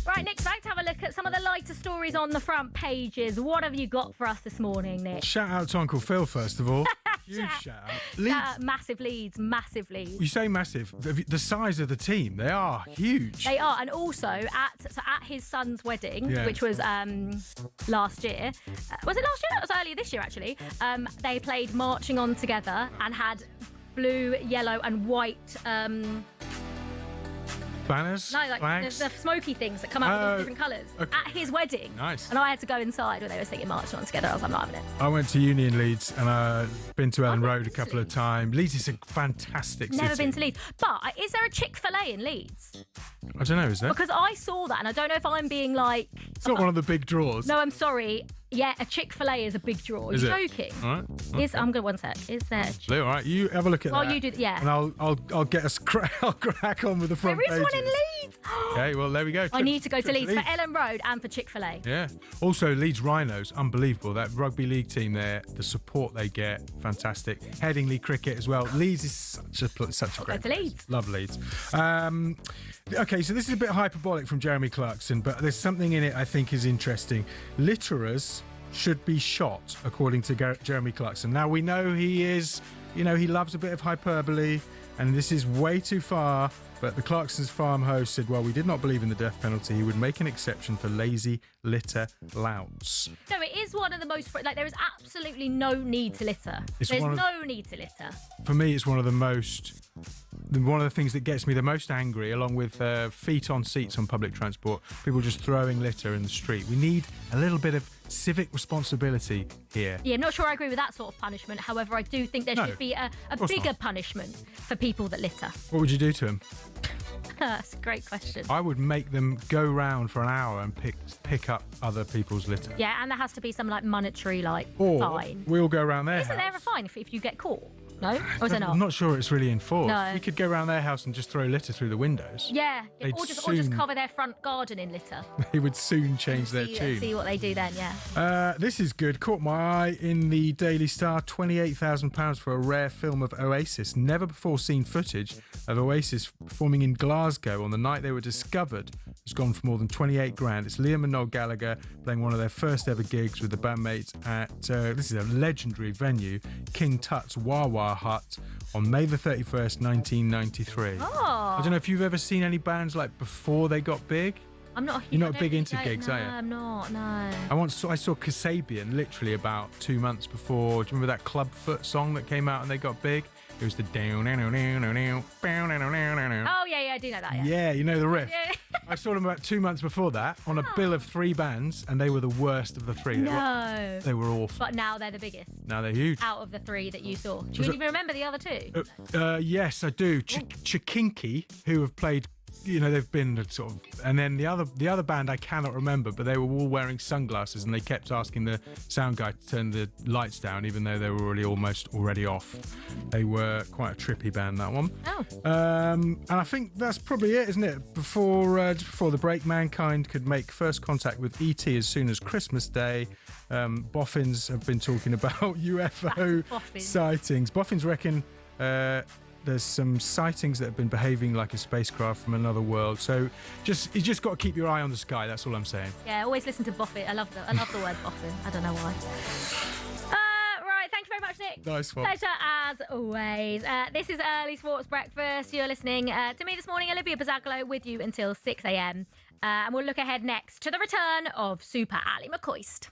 Right, Nick's back to have a look at some of the lighter stories on the front pages. What have you got for us this morning, Nick? Shout out to Uncle Phil, first of all. Huge shout out. Leeds. Massive Leeds. You say massive. The size of the team, they are huge. They are. And also, at his son's wedding, which was last year. Was it last year? It was earlier this year, actually. They played Marching On Together and had blue, yellow and white... banners? No, like the smoky things that come out with different colours. Okay. At his wedding. Nice. And I had to go inside when they were singing Marching On Together. I was like, I'm not having it. I went to uni in Leeds and I've been to Ellen Road a couple of times. Leeds is a fantastic city. Never been to Leeds. But is there a Chick-fil-A in Leeds? I don't know, is there? Because I saw that and I don't know if I'm being like... It's not one of the big draws. No, I'm sorry. Yeah, a Chick-fil-A is a big draw. Are you joking? All right. Okay. I'm going one sec. Is there? All right, you have a look at that. Well, you do. Yeah. And I'll get us. I'll crack on with the front pages. There is one in Leeds. Okay, well there we go. I need to go to Leeds for Ellen Road and for Chick-fil-A. Yeah. Also, Leeds Rhinos, unbelievable. That rugby league team there, the support they get, fantastic. Headingley cricket as well. Leeds is such a great place. Leeds. Love Leeds. Okay, so this is a bit hyperbolic from Jeremy Clarkson, but there's something in it I think is interesting. Litterers should be shot, according to Jeremy Clarkson. Now, we know he loves a bit of hyperbole, and this is way too far, but the Clarkson's farm host said, well, we did not believe in the death penalty. He would make an exception for lazy litter louts. No, it is one of the most... there is absolutely no need to litter. There's no need to litter. For me, it's one of the things that gets me the most angry, along with feet on seats on public transport, people just throwing litter in the street. We need a little bit of civic responsibility here. Yeah, I'm not sure I agree with that sort of punishment. However, I do think there should be a bigger punishment for people that litter. What would you do to them? That's a great question. I would make them go round for an hour and pick up other people's litter. Yeah, and there has to be some monetary fine. We'll go around their Isn't there a fine if you get caught? No? Or is it not? I'm not sure it's really enforced. No. You could go around their house and just throw litter through the windows. Yeah, or just cover their front garden in litter. They would soon change their tune. See what they do then, yeah. This is good. Caught my eye in the Daily Star. £28,000 for a rare film of Oasis. Never before seen footage of Oasis performing in Glasgow on the night they were discovered. It's gone for more than 28 grand. It's Liam and Noel Gallagher playing one of their first ever gigs with the bandmates at, this is a legendary venue, King Tut's Wah-Wah Hut on May the 31st, 1993. Oh. I don't know if you've ever seen any bands before they got big. I'm not. You're not big into gigs, are you? I'm not. No. I saw Kasabian literally about 2 months before. Do you remember that Clubfoot song that came out and they got big? It was the down. Oh yeah, I do know that. Yeah, you know the riff. Yeah. I saw them about 2 months before that on a bill of 3 bands, and they were the worst of the 3. No. They were awful. But now they're the biggest. Now they're huge. Out of the 3 that you saw. Do you even remember the other 2? Yes, I do. Chikinki, who have played. They've been sort of, and then the other band I cannot remember, but they were all wearing sunglasses, and they kept asking the sound guy to turn the lights down, even though they were already off. They were quite a trippy band, that one. Oh. And I think that's probably it, isn't it? Before the break, Mankind could make first contact with ET as soon as Christmas Day. Boffins have been talking about UFO sightings. Boffins reckon. There's some sightings that have been behaving like a spacecraft from another world. So you just got to keep your eye on the sky. That's all I'm saying. Yeah, always listen to Buffett. I love the word Boffin. I don't know why. Right, thank you very much, Nick. Nice one. Pleasure as always. This is Early Sports Breakfast. You're listening to me this morning, Olivia Buzaglo, with you until 6 a.m. And we'll look ahead next to the return of Super Ali McCoist.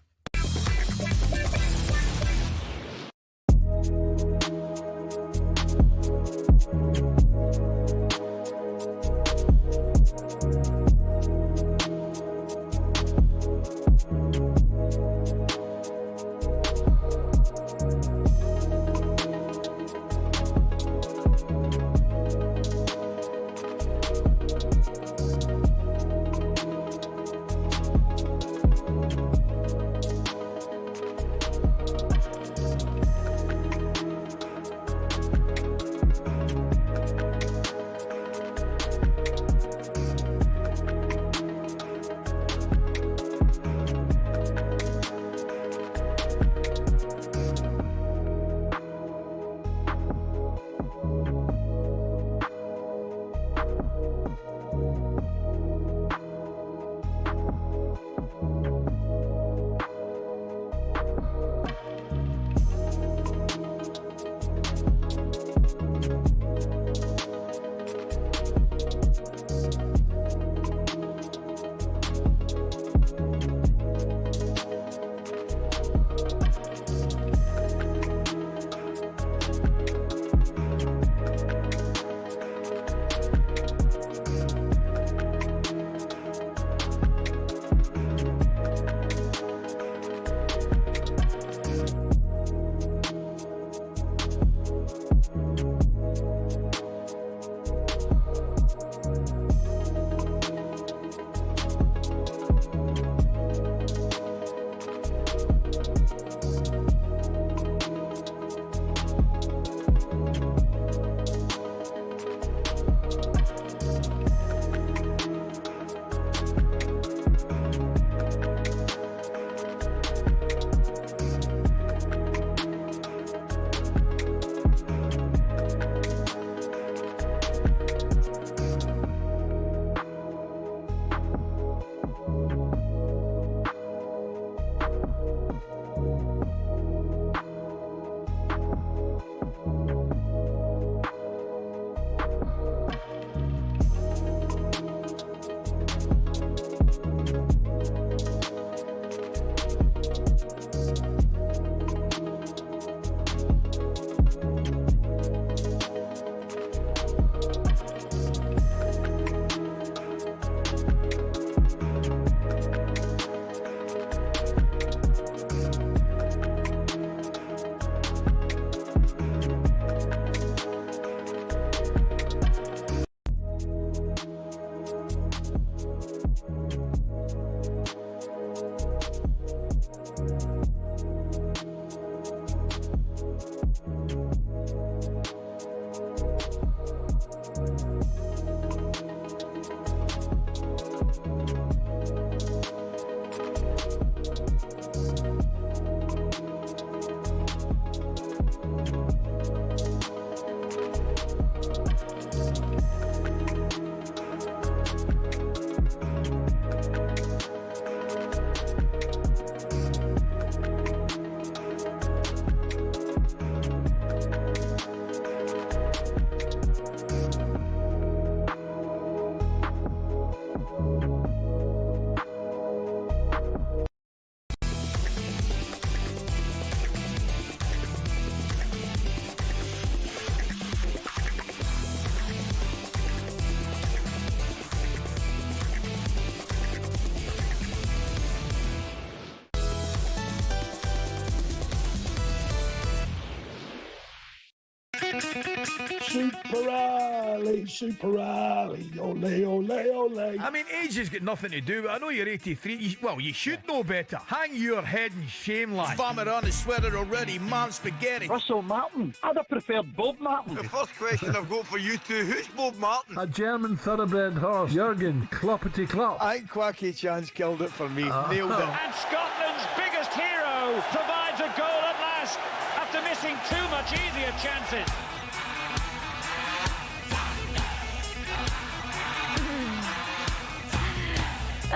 Super Ali, ole, ole, ole. I mean, age has got nothing to do with it. I know you're 83. Well, you should know better. Hang your head in shame, lad. Vomit on his sweater already, man spaghetti. Russell Martin. I'd have preferred Bob Martin. The first question I've got for you two, who's Bob Martin? A German thoroughbred horse, Jurgen Kloppity Klopp. I think Quacky Chance killed it for me. Nailed it. And Scotland's biggest hero provides a goal at last after missing two much easier chances.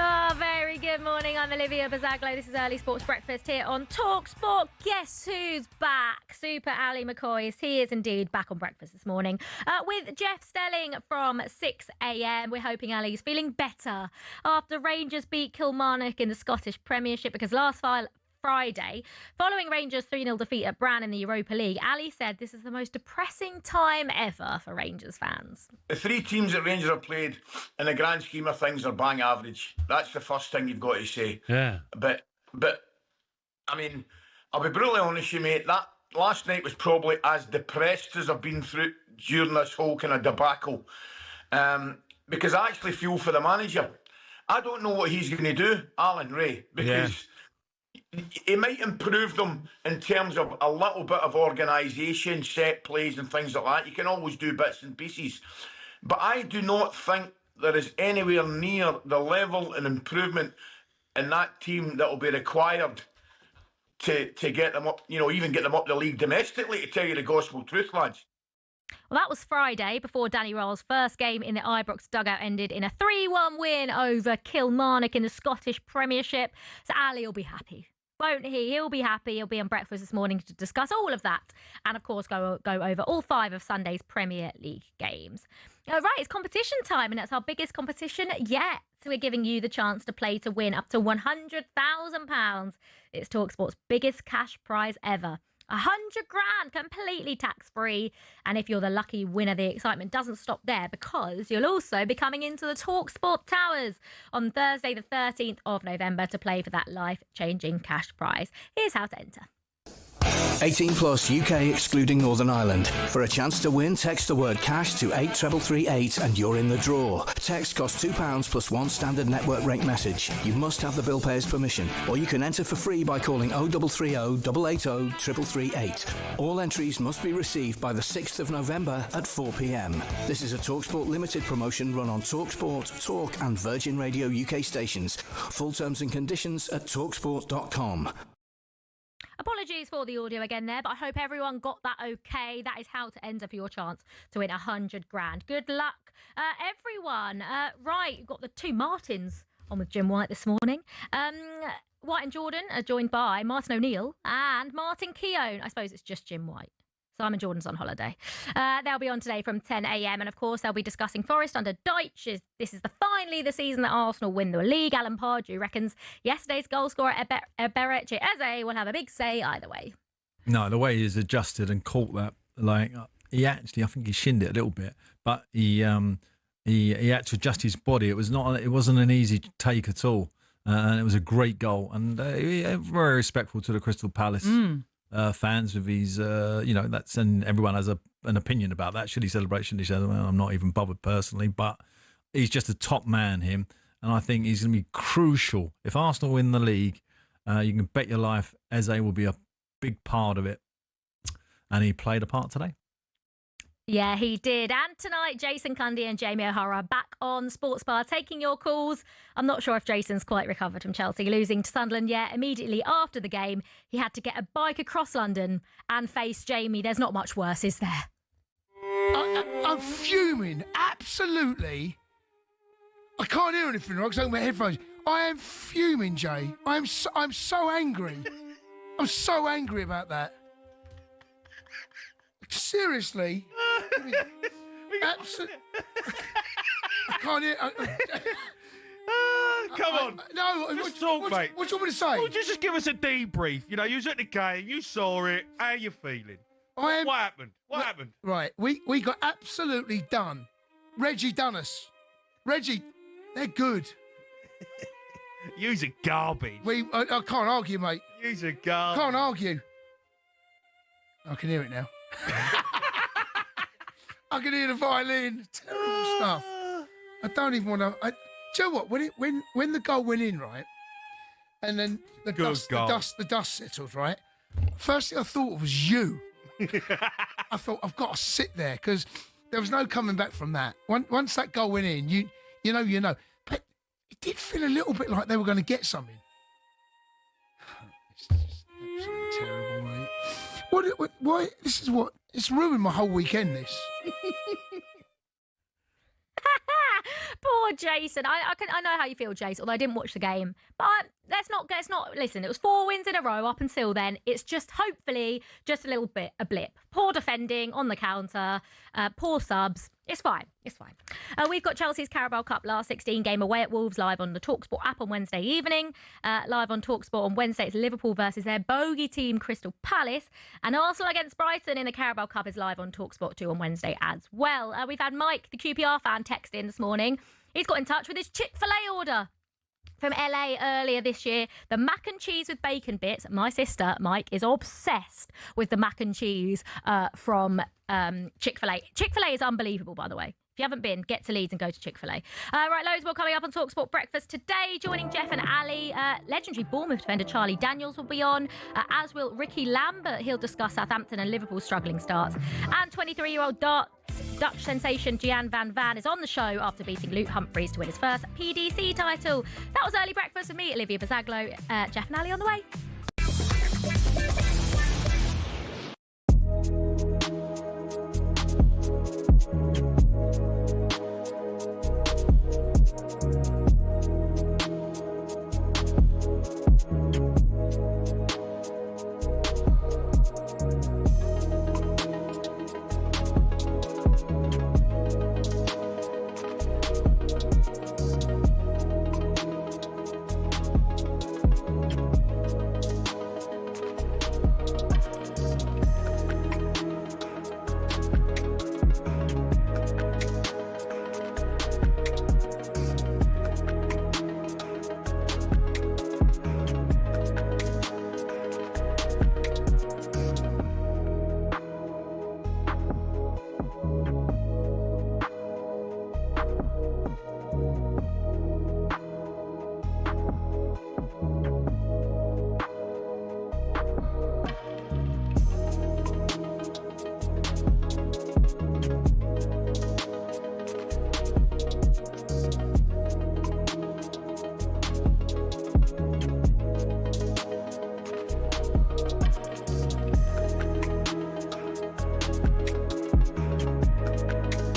Oh, very good morning. I'm Olivia Buzaglo. This is Early Sports Breakfast here on talkSPORT. Guess who's back? Super Ali McCoy. He is indeed back on breakfast this morning with Jeff Stelling from 6 a.m. We're hoping Ali's feeling better after Rangers beat Kilmarnock in the Scottish Premiership, because last Friday, following Rangers' 3-0 defeat at Brann in the Europa League, Ali said this is the most depressing time ever for Rangers fans. The three teams that Rangers have played, in the grand scheme of things, are bang average. That's the first thing you've got to say. Yeah. But I mean, I'll be brutally honest with you, mate. That last night was probably as depressed as I've been through during this whole kind of debacle. Because I actually feel for the manager. I don't know what he's going to do, Alan Ray, because he might improve them in terms of a little bit of organisation, set plays and things like that. You can always do bits and pieces. But I do not think there is anywhere near the level and improvement in that team that will be required to get them up, even get them up the league domestically, to tell you the gospel truth, lads. Well, that was Friday before Danny Röhl's first game in the Ibrox dugout ended in a 3-1 win over Kilmarnock in the Scottish Premiership. So Ali will be happy, won't he? He'll be happy. He'll be on breakfast this morning to discuss all of that and, of course, go over all 5 of Sunday's Premier League games. Right, it's competition time, and that's our biggest competition yet. So we're giving you the chance to play to win up to £100,000. It's talkSPORT's biggest cash prize ever. 100 grand, completely tax-free. And if you're the lucky winner, the excitement doesn't stop there, because you'll also be coming into the talkSPORT Towers on Thursday, the 13th of November, to play for that life-changing cash prize. Here's how to enter. 18 plus, UK excluding Northern Ireland. For a chance to win, text the word cash to 83338 and you're in the draw. Text costs £2 plus 1 standard network rate message. You must have the bill payer's permission, or you can enter for free by calling 0330 880 3338. All entries must be received by the 6th of November at 4 p.m. This is a talkSPORT limited promotion run on talkSPORT, Talk and Virgin Radio UK stations. Full terms and conditions at talksport.com. Apologies for the audio again there, but I hope everyone got that okay. That is how to enter for your chance to win 100 grand. Good luck, everyone. Right, you've got the two Martins on with Jim White this morning. White and Jordan are joined by Martin O'Neill and Martin Keown. I suppose it's just Jim White. Simon Jordan's on holiday. They'll be on today from 10 a.m. And, of course, they'll be discussing Forest under Dyche. This is finally the season that Arsenal win the league. Alan Pardew reckons yesterday's goal scorer Eberechi Eze will have a big say either way. No, the way he's adjusted and caught that, he actually, I think he shinned it a little bit, but he had to adjust his body. It wasn't an easy take at all. And it was a great goal. And very respectful to the Crystal Palace fans of his, that's, and everyone has an opinion about that. Should he celebrate? Shouldn't he celebrate? Well, I'm not even bothered personally, but he's just a top man, him. And I think he's going to be crucial. If Arsenal win the league, you can bet your life Eze will be a big part of it. And he played a part today. Yeah, he did. And tonight, Jason Cundy and Jamie O'Hara are back on Sports Bar taking your calls. I'm not sure if Jason's quite recovered from Chelsea losing to Sunderland yet. Immediately after the game, he had to get a bike across London and face Jamie. There's not much worse, is there? I'm fuming. Absolutely. I can't hear anything right because I have my headphones. I am fuming, Jay. I'm so angry. I'm so angry about that. Seriously. Absolutely. I can't hear. Come on. No. Just talk, mate. What do you want me to say? Well, just give us a debrief. You was at the game. You saw it. How are you feeling? What happened? What happened? Right. We got absolutely done. Reggie done us. Reggie, they're good. You's a garbage. I can't argue, mate. You's a garbage. Can't argue. I can hear it now. I can hear the violin. Terrible stuff. I don't even want to. Do you know what? When the goal went in, right, and then the dust settled, right. First thing I thought was you. I thought I've got to sit there because there was no coming back from that. Once that goal went in, you know. But it did feel a little bit like they were going to get something. It's just absolutely terrible, mate. Why? It's ruined my whole weekend. This. Poor Jason. I know how you feel, Jason, although I didn't watch the game. But let's not listen, it was 4 wins in a row up until then. It's just hopefully just a little bit a blip. Poor defending on the counter, poor subs. It's fine. We've got Chelsea's Carabao Cup last 16 game away at Wolves live on the talkSPORT app on Wednesday evening. Live on talkSPORT on Wednesday, it's Liverpool versus their bogey team, Crystal Palace. And Arsenal against Brighton in the Carabao Cup is live on talkSPORT 2 on Wednesday as well. We've had Mike, the QPR fan, text in this morning. He's got in touch with his Chick-fil-A order from LA earlier this year. The mac and cheese with bacon bits. My sister, Mike, is obsessed with the mac and cheese from Chick-fil-A. Chick-fil-A is unbelievable, by the way. If you haven't been, get to Leeds and go to Chick-fil-A. Right, loads more coming up on talkSPORT Breakfast today. Joining Jeff and Ali, legendary Bournemouth defender Charlie Daniels will be on, as will Ricky Lambert. He'll discuss Southampton and Liverpool's struggling starts. And 23-year-old Dutch sensation Gian van Van is on the show after beating Luke Humphries to win his first PDC title. That was Early Breakfast with me, Olivia Buzaglo. Jeff and Ali on the way.